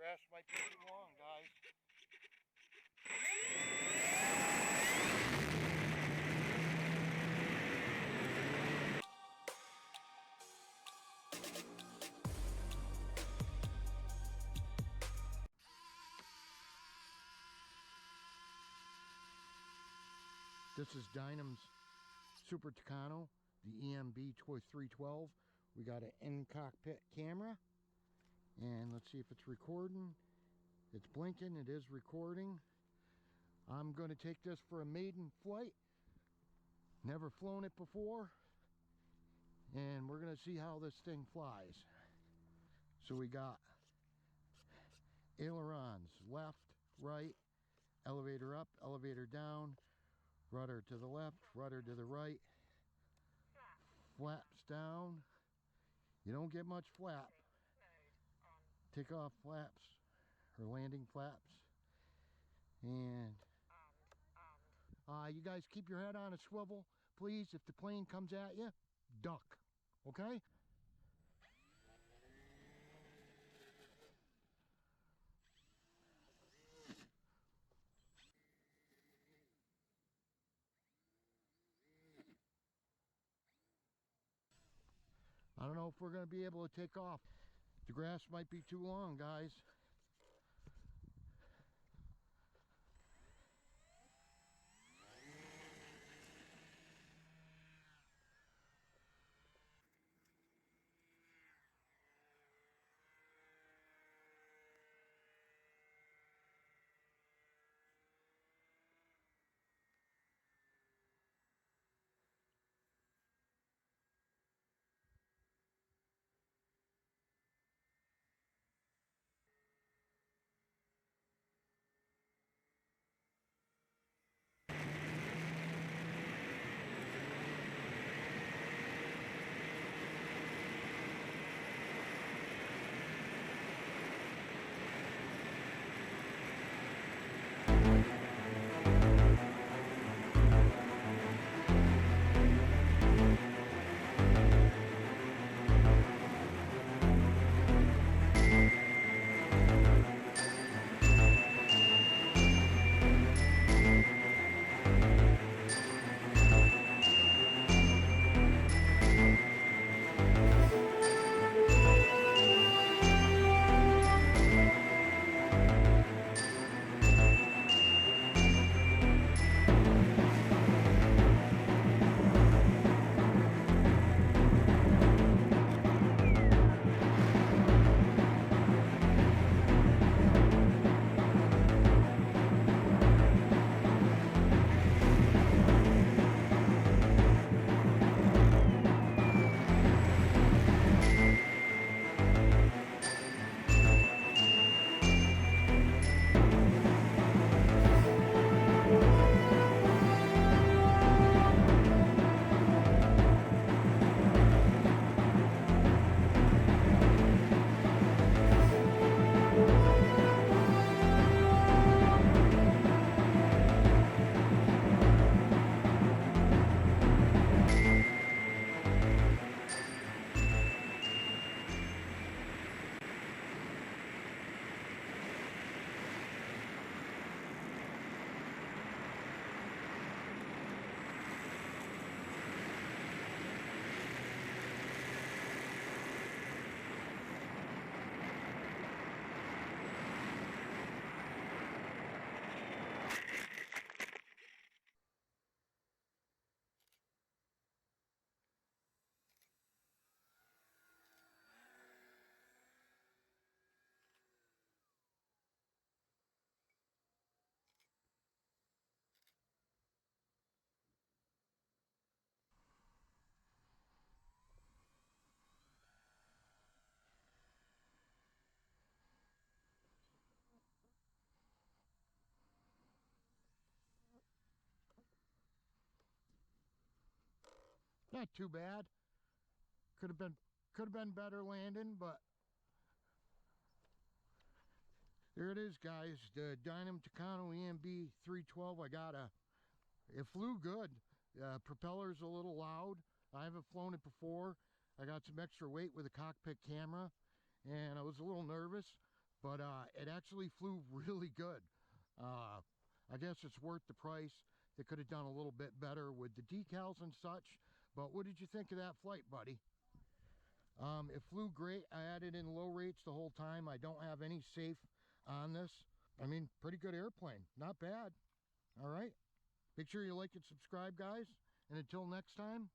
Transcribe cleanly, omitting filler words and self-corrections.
grass might be too long, guys. This is Dynam's Super Tucano, the EMB 312. We got an in-cockpit camera, and let's see if it's recording. It's blinking, it is recording. I'm going to take this for a maiden flight. Never flown it before, and we're going to see how this thing flies. So we got ailerons, left, right, elevator up, elevator down, rudder to the left, rudder to the right, flaps down. You don't get much flap. Take off flaps or landing flaps. And you guys keep your head on a swivel, please. If the plane comes at you, duck, okay? I don't know if we're going to be able to take off. The grass might be too long, guys. Not too bad. Could have been better landing, but there it is, guys. The Dynam Tucano EMB 312. It flew good. Propeller's a little loud. I haven't flown it before. I got some extra weight with a cockpit camera, and I was a little nervous, but it actually flew really good. I guess it's worth the price. They could have done a little bit better with the decals and such, but what did you think of that flight, buddy? It flew great. I had it in low rates the whole time. I don't have any safe on this. I mean, pretty good airplane. Not bad. All right. Make sure you like and subscribe, guys. And until next time,